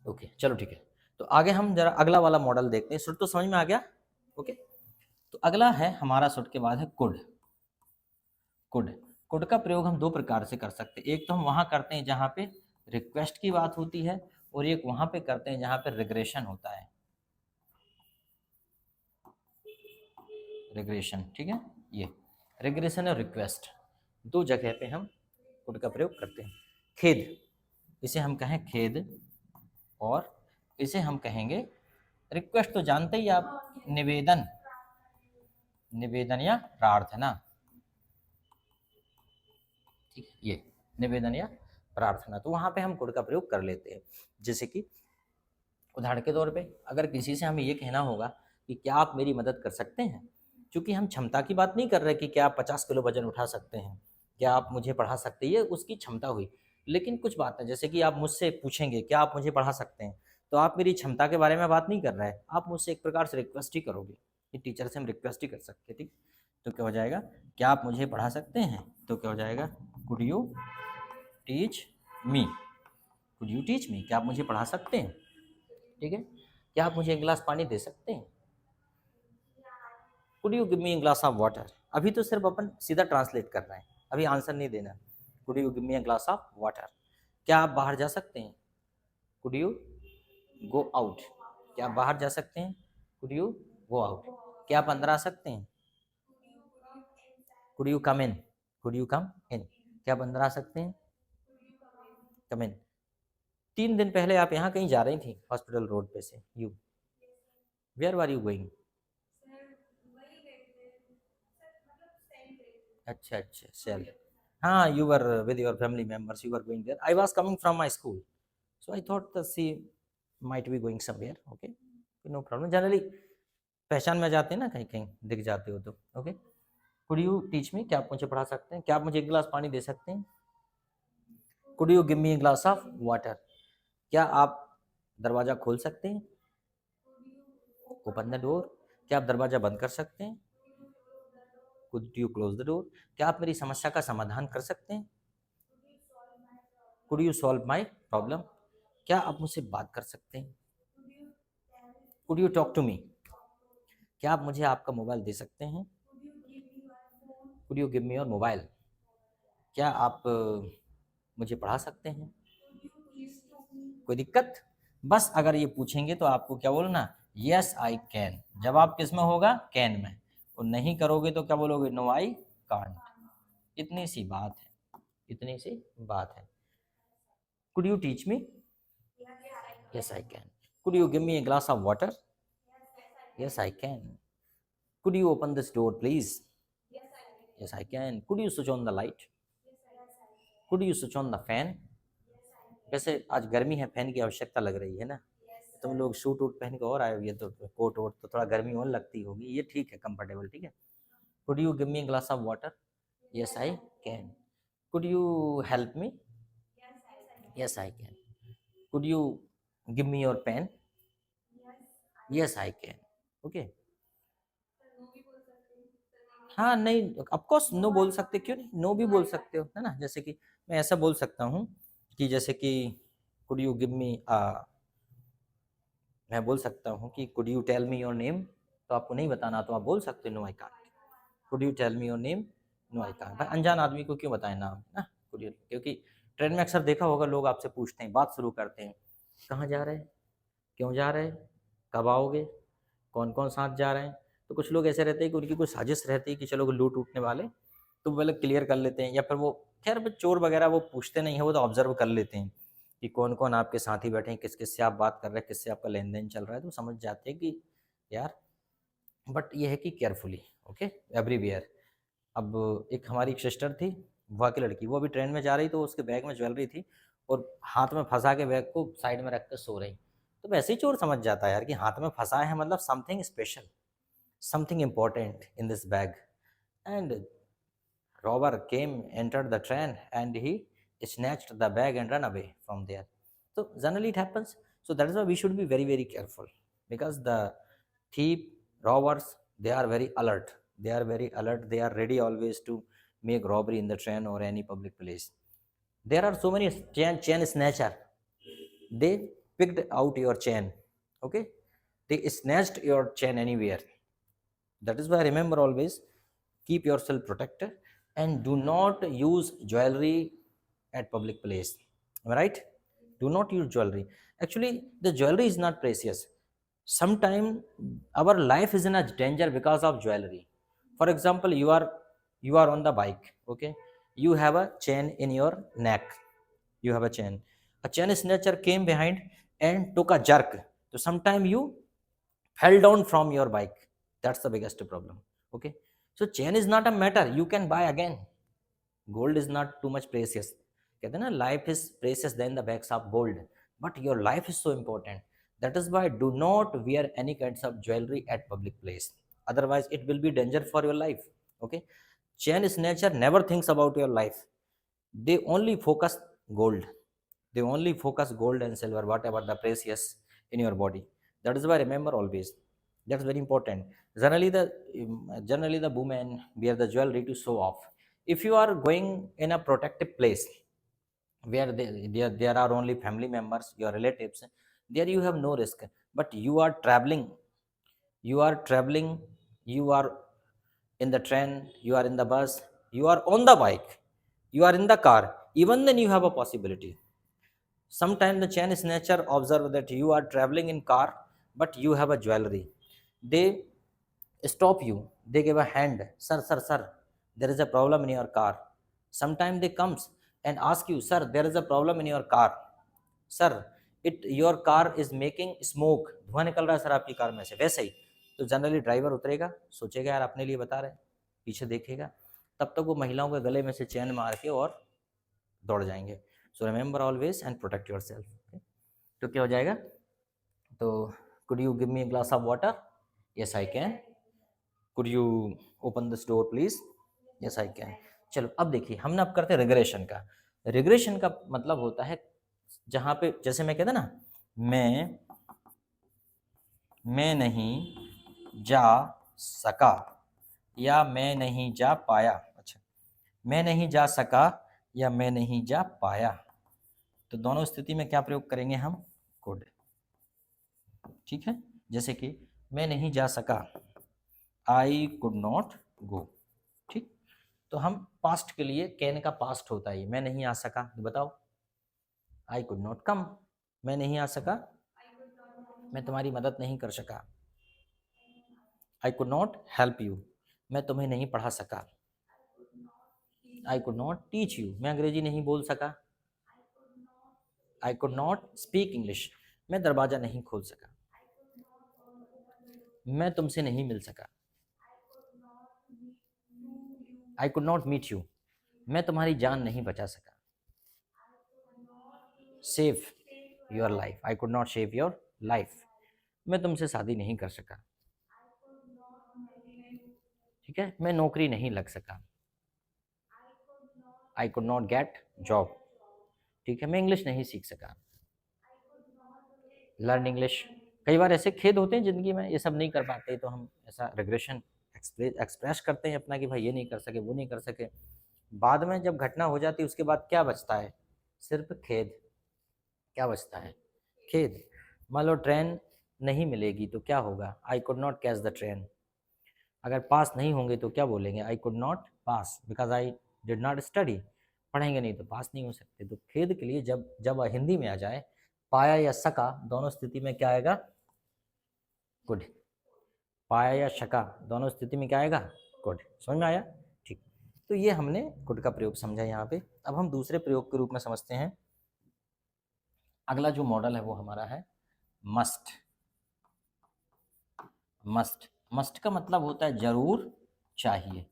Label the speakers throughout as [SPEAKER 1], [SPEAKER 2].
[SPEAKER 1] Okay, चलो ठीक है। तो आगे हम जरा अगला वाला मॉडल देखते हैं। शुड तो समझ में आ गया। ओके, तो अगला है हमारा शुड के बाद है कुड। कुड कुड का प्रयोग हम दो प्रकार से कर सकते हैं। एक तो हम वहाँ करते हैं जहाँ पे रिक्वेस्ट की बात होती है, और एक वहाँ पे करते हैं जहाँ पे रिग्रेशन होता है। रिग्रेशन, ठीक है। ये रिग्रेशन और रिक्वेस्ट दो जगह पे हम कुड का प्रयोग करते हैं। खेद, इसे हम कहें खेद, और इसे हम कहेंगे रिक्वेस्ट। तो जानते ही आप, निवेदन, निवेदन या प्रार्थना, ठीक है, ये निवेदन या प्रार्थना। तो वहां पे हम कुड का प्रयोग कर लेते हैं। जैसे कि उदाहरण के तौर पे अगर किसी से हमें ये कहना होगा कि क्या आप मेरी मदद कर सकते हैं, क्योंकि हम क्षमता की बात नहीं कर रहे कि क्या आप 50 किलो वजन उठा सकते हैं, क्या आप मुझे पढ़ा सकते हैं, ये उसकी क्षमता हुई। लेकिन कुछ बात है, जैसे कि आप मुझसे पूछेंगे क्या आप मुझे पढ़ा सकते हैं, तो आप मेरी क्षमता के बारे में बात नहीं कर रहे हैं, आप मुझसे एक प्रकार से रिक्वेस्ट ही करोगे कि टीचर से हम रिक्वेस्ट ही कर सकते हैं, ठीक। तो क्या हो जाएगा, क्या आप मुझे पढ़ा सकते हैं, तो क्या हो जाएगा, could you teach me, could you teach me, क्या आप मुझे पढ़ा सकते हैं, ठीक है। क्या आप मुझे एक गिलास पानी दे सकते हैं, could you give me a glass of water. अभी तो सिर्फ अपन सीधा ट्रांसलेट कर रहे हैं, अभी आंसर नहीं देना। Could you give me a glass of water. क्या आप बाहर जा सकते हैं, कुड यू गो आउट, क्या आप बाहर जा सकते हैं, कुड यू गो आउट। क्या आप अंदर आ सकते हैं, could you come in, could you come in, क्या आप अंदर आ सकते हैं, कम इन। 3 दिन पहले आप यहाँ कहीं जा रही थी हॉस्पिटल रोड पे से, you, where are you going. अच्छा अच्छा, सेल, हाँ, you were with your family members, you were going there, I was coming from my school, so I thought that she might be going somewhere. Okay, no problem. Generally पहचान में जाते हैं ना, कहीं कहीं दिख जाते हो तो। Okay, could you teach me, क्या आप मुझे पढ़ा सकते हैं, क्या आप मुझे एक गिलास पानी दे सकते हैं, could you give me a glass of water. क्या आप दरवाजा खोल सकते हैं, ओपन द डोर। क्या आप दरवाजा बंद कर सकते हैं, could you close the door. क्या आप मेरी समस्या का समाधान कर सकते हैं, could you solve my problem. क्या आप मुझसे बात कर सकते हैं, could you talk to me. क्या आप मुझे आपका मोबाइल दे सकते हैं, could you give me your mobile. क्या आप मुझे पढ़ा सकते हैं, कोई दिक्कत। बस अगर ये पूछेंगे तो आपको क्या बोलना, यस आई कैन। जवाब किस में होगा, कैन में। और नहीं करोगे तो क्या बोलोगे, नो आई कांट। इतनी सी बात है, इतनी सी बात है। Could you teach me, yes I can. Could you give me a glass of water, yes I can. Could you open this door please, yes I can. Could you switch on the light, could you switch on the fan. वैसे आज गर्मी है, fan की आवश्यकता लग रही है ना, तुम लोग सूट वूट पहन के और आए हुए, तो कोट वोट तो थोड़ा गर्मी और लगती होगी, ये ठीक है, कंफर्टेबल, ठीक है। Could you give me glass of water, yes I can. Could you help me, yes I can. Could you give me your pen, yes I can. Okay, हाँ, नहीं, ऑफकोर्स नो बोल सकते, क्यों नहीं, नो भी बोल सकते हो, है ना। जैसे कि मैं ऐसा बोल सकता हूँ कि जैसे कि कुड यू गिव मी, मैं बोल सकता हूँ कि could you tell me your name, तो आपको नहीं बताना तो आप बोल सकते no I can't. Could you tell me your name, no I can't. भाई अनजान आदमी को क्यों बताएं नाम, ना, कुड यू, क्योंकि ट्रेन में अक्सर देखा होगा लोग आपसे पूछते हैं, बात शुरू करते हैं, कहाँ जा रहे हैं, क्यों जा रहे हैं, कब आओगे, कौन कौन साथ जा रहे हैं। तो कुछ लोग ऐसे रहते हैं कि उनकी कोई साजिश रहती है कि चलो लूट उठने वाले, तो वो लोग क्लियर कर लेते हैं, या फिर वो, खैर चोर वगैरह वो पूछते नहीं है, वो तो ऑब्जर्व कर लेते हैं कि कौन कौन आपके साथी बैठे हैं, किस किस से आप बात कर रहे हैं, किससे आपका लेन देन चल रहा है, तो समझ जाते हैं कि यार। बट ये है कि केयरफुली, ओके, एवरीवेयर। अब एक हमारी एक सिस्टर थी, बुआ की लड़की, वो अभी ट्रेन में जा रही, तो उसके बैग में ज्वेलरी थी, और हाथ में फंसा के बैग को साइड में रख कर सो रही। तो वैसे ही चोर समझ जाता है यार कि हाथ में फंसा है, मतलब something special, something important in this bag. And robber came, entered the train, and he snatched the bag and ran away from there. So generally it happens. So that is why we should be very very careful, because the thief, robbers, they are very alert. They are very alert. They are ready always to make robbery in the train or any public place. There are so many chain snatcher. They picked out your chain. Okay, they snatched your chain anywhere. That is why remember always, keep yourself protected and do not use jewelry at public place. Am I right? Do not use jewelry. Actually, the jewelry is not precious. Sometimes our life is in a danger because of jewelry. For example, you are on the bike. Okay, you have a chain in your neck. You have a chain. A chain snatcher came behind and took a jerk. So sometime you fell down from your bike. That's the biggest problem. Okay, so chain is not a matter, you can buy again. Gold is not too much precious. कहते हैं ना, life is precious than the bags of gold, but your life is so important. That is why do not wear any kinds of jewelry at public place, otherwise it will be danger for your life. Okay, chain snatcher never thinks about your life. They only focus gold. They only focus gold and silver, whatever the precious in your body. That is why remember always, that's very important. Generally the women wear the jewelry to show off. If you are going in a protected place where there are only family members, your relatives, there you have no risk. But you are traveling, you are in the train, you are in the bus, you are on the bike, you are in the car, even then you have a possibility. Sometimes the chain snatcher observe that you are traveling in car, but you have a jewelry. They stop you. They give a hand. Sir, sir, sir, there is a problem in your car. Sometimes they comes and ask you, sir, there is a problem in your car. Sir, your car is making smoke. धुआं निकल रहा है sir आपकी car में से. वैसे ही तो generally driver उतरेगा, सोचेगा यार अपने लिए बता रहे, पीछे देखेगा, तब तक वो महिलाओं के गले में से चैन मार के और दौड़ जाएंगे. So remember always and protect your self. तो क्या हो जाएगा? तो could you give me a glass of water? Yes, I can. Could you open this door please? Yes, I can. चलो अब देखिए, हमने अब करते हैं रिग्रेशन का. रिग्रेशन का मतलब होता है जहां पे, जैसे मैं कहता ना, मैं नहीं जा सका या मैं नहीं जा पाया. अच्छा, मैं नहीं जा सका या मैं नहीं जा पाया, तो दोनों स्थिति में क्या प्रयोग करेंगे हम? कुड. ठीक है, जैसे कि मैं नहीं जा सका, आई कुड नॉट गो. ठीक, तो हम पास्ट के लिए कैन का पास्ट होता है. मैं नहीं आ सका, तो बताओ, आई कुड नॉट कम. मैं नहीं आ सका, मैं तुम्हारी मदद नहीं कर सका. I could not help you, मैं तुम्हें नहीं पढ़ा सका. I could not teach you, मैं अंग्रेजी नहीं बोल सका. I could not speak English, मैं दरवाजा नहीं खोल सका. मैं तुमसे नहीं मिल सका. I could not meet you, मैं तुम्हारी जान नहीं बचा सका. Save your life, I could not save your life, मैं तुमसे शादी नहीं कर सका. ठीक है, मैं नौकरी नहीं लग सका. I could not get job. ठीक है, मैं इंग्लिश नहीं सीख सका. Learn English. कई बार ऐसे खेद होते हैं जिंदगी में, ये सब नहीं कर पाते, तो हम ऐसा रिग्रेशन एक्सप्रेस करते हैं अपना कि भाई ये नहीं कर सके, वो नहीं कर सके. बाद में जब घटना हो जाती है उसके बाद क्या बचता है? सिर्फ खेद. क्या बचता है? खेद. मान लो ट्रेन नहीं मिलेगी तो क्या होगा? आई could not catch the train. अगर पास नहीं होंगे तो क्या बोलेंगे? आई could not pass because I did not study. पढ़ेंगे नहीं तो पास नहीं हो सकते. तो खेद के लिए जब हिंदी में आ जाए, पाया या सका, दोनों स्थिति में क्या आएगा? कुड. पाया या शका, दोनों स्थिति में क्या आएगा? कुड. समझ में आया? ठीक. तो ये हमने कुड का प्रयोग समझा यहाँ पे. अब हम दूसरे प्रयोग के रूप में समझते हैं. अगला जो मॉडल है वो हमारा है मस्ट. मस्ट का मतलब होता है जरूर चाहिए.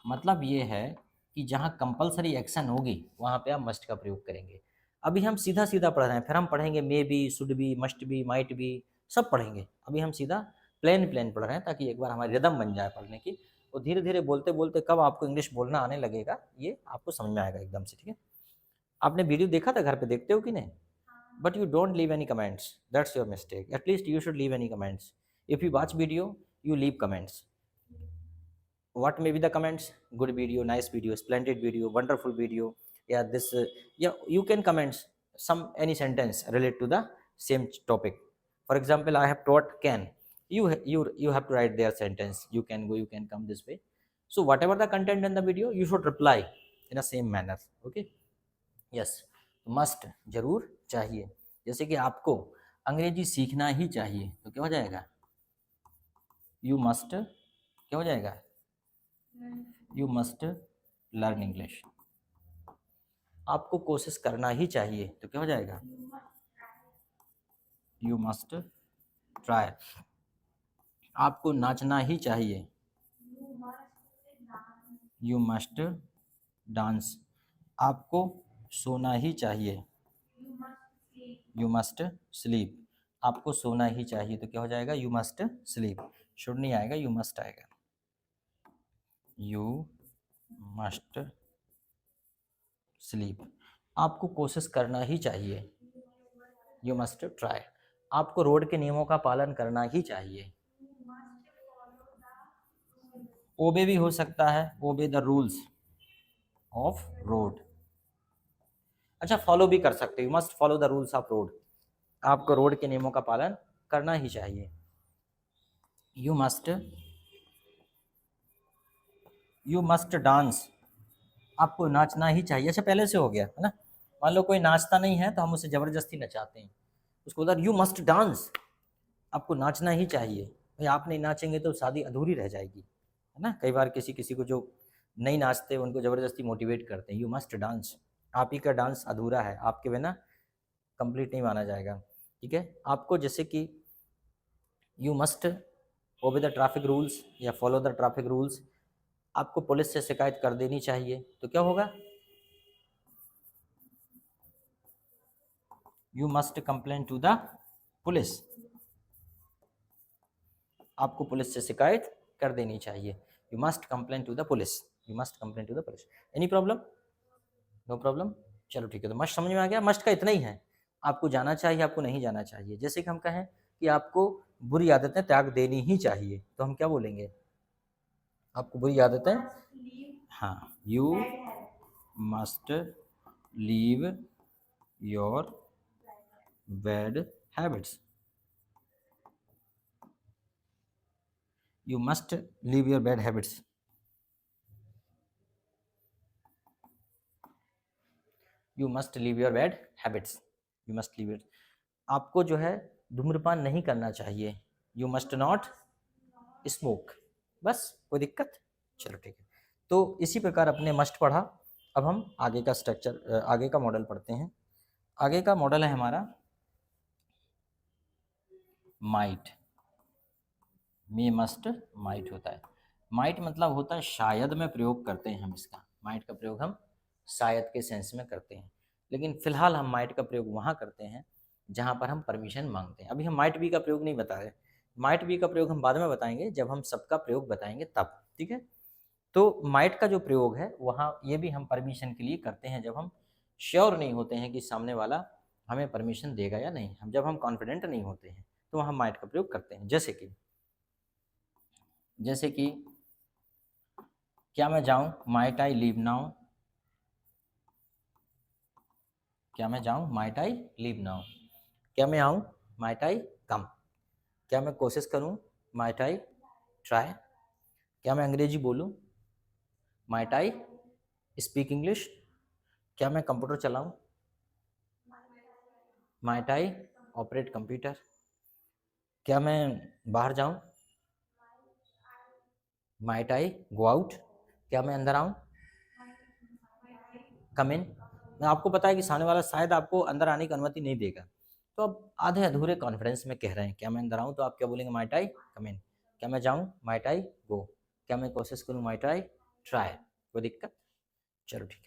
[SPEAKER 1] मतलब ये है कि जहाँ कंपलसरी एक्शन होगी वहाँ पे आप मस्ट का प्रयोग करेंगे. अभी हम सीधा सीधा पढ़ रहे हैं, फिर हम पढ़ेंगे may be, should be, must be, might be, सब पढ़ेंगे. अभी हम सीधा प्लेन पढ़ रहे हैं ताकि एक बार हमारी रिदम बन जाए पढ़ने की. और धीरे धीरे बोलते बोलते कब आपको इंग्लिश बोलना आने लगेगा ये आपको समझ में आएगा एकदम से. ठीक है, आपने वीडियो देखा था, घर पे देखते हो कि नहीं? But you don't leave any comments. That's your mistake. At least you should leave any comments. If you watch video, you leave comments. What may be the comments? Good video, nice video, splendid video, wonderful video. Yeah, this. Yeah, you can comment some any sentence related to the same topic. For example, I have taught can. You have to write their sentence. You can go, you can come this way. So whatever the content in the video, you should reply in the same manner. Okay. Yes. Must जरूर चाहिए. जैसे कि आपको अंग्रेजी सीखना ही चाहिए तो क्या हो जाएगा? You must क्या हो जाएगा? You must learn English. आपको कोशिश करना ही चाहिए तो क्या हो जाएगा? You must try. आपको नाचना ही चाहिए. You must dance. आपको सोना ही चाहिए. You must sleep. आपको सोना ही चाहिए तो क्या हो जाएगा? You must sleep. शुड नहीं आएगा, you must आएगा. You must sleep. आपको कोशिश करना ही चाहिए. You must try. आपको रोड के नियमों का पालन करना ही चाहिए. ओबे भी हो सकता है, obey the rules of road. अच्छा, फॉलो भी कर सकते हो. You must follow the rules of road. आपको रोड के नियमों का पालन करना ही चाहिए. You must dance. आपको नाचना ही चाहिए. अच्छा, पहले से हो गया है ना. मान लो कोई नाचता नहीं है तो हम उसे जबरदस्ती नचाते हैं. उसको उधर यू मस्ट डांस. आपको नाचना ही चाहिए. भाई आप नहीं नाचेंगे तो शादी अधूरी रह जाएगी, है ना. कई बार किसी को जो नहीं नाचते उनको ज़बरदस्ती मोटिवेट करते हैं. You must dance. आप ही का डांस अधूरा है, आपके बिना कंप्लीट नहीं माना जाएगा. ठीक है. आपको जैसे कि you must obey the traffic rules या फॉलो द ट्रैफिक रूल्स. आपको पुलिस से शिकायत कर देनी चाहिए तो क्या होगा? You must complain to the police. आपको पुलिस से शिकायत कर देनी चाहिए. You must complain to the police. You must complain to the police. Any problem? No problem. चलो ठीक है. तो मस्ट समझ में आ गया. मस्ट का इतना ही है. आपको जाना चाहिए, आपको नहीं जाना चाहिए. जैसे कि हम कहें कि आपको बुरी आदतें त्याग देनी ही चाहिए तो हम क्या बोलेंगे? आपको बुरी आदतें, हाँ, you must leave your bad habits. You must leave your bad habits. You must leave your bad habits. You must leave your. आपको जो है धूम्रपान नहीं करना चाहिए. You must not smoke. बस, कोई दिक्कत? चलो ठीक है. तो इसी प्रकार अपने मस्ट पढ़ा. अब हम आगे का स्ट्रक्चर, आगे का मॉडल पढ़ते हैं. आगे का मॉडल है हमारा माइट. मे मस्ट माइट होता है. माइट मतलब होता है शायद में प्रयोग करते हैं हम इसका. माइट का प्रयोग हम शायद के सेंस में करते हैं. लेकिन फिलहाल हम माइट का प्रयोग वहाँ करते हैं जहाँ पर हम परमिशन मांगते हैं. अभी हम माइट बी का प्रयोग नहीं बता रहे. माइट बी का प्रयोग हम बाद में बताएंगे जब हम सबका प्रयोग बताएंगे तब. ठीक है. तो माइट का जो प्रयोग है वहाँ ये भी हम परमिशन के लिए करते हैं जब हम श्योर नहीं होते हैं कि सामने वाला हमें परमिशन देगा या नहीं. हम जब हम कॉन्फिडेंट नहीं होते हैं तो वहाँ माइट का प्रयोग करते हैं. जैसे कि क्या मैं जाऊं? Might I leave now. क्या मैं जाऊं? Might I leave now. क्या मैं आऊं? Might I come. क्या मैं कोशिश करूं? Might I try. क्या मैं अंग्रेजी बोलूं? Might I speak English. क्या मैं कंप्यूटर चलाऊं? Might I operate computer. क्या मैं बाहर जाऊं? Might I go out. क्या मैं अंदर आऊं? कम इन. आपको पता है कि सामने वाला शायद आपको अंदर आने की अनुमति नहीं देगा तो अब आधे अधूरे कॉन्फिडेंस में कह रहे हैं क्या मैं अंदर आऊं तो आप क्या बोलेंगे? Might I come in. क्या मैं जाऊं? माइट आई गो. क्या मैं कोशिश करूं? Might I try. कोई दिक्कत? चलो ठीक है.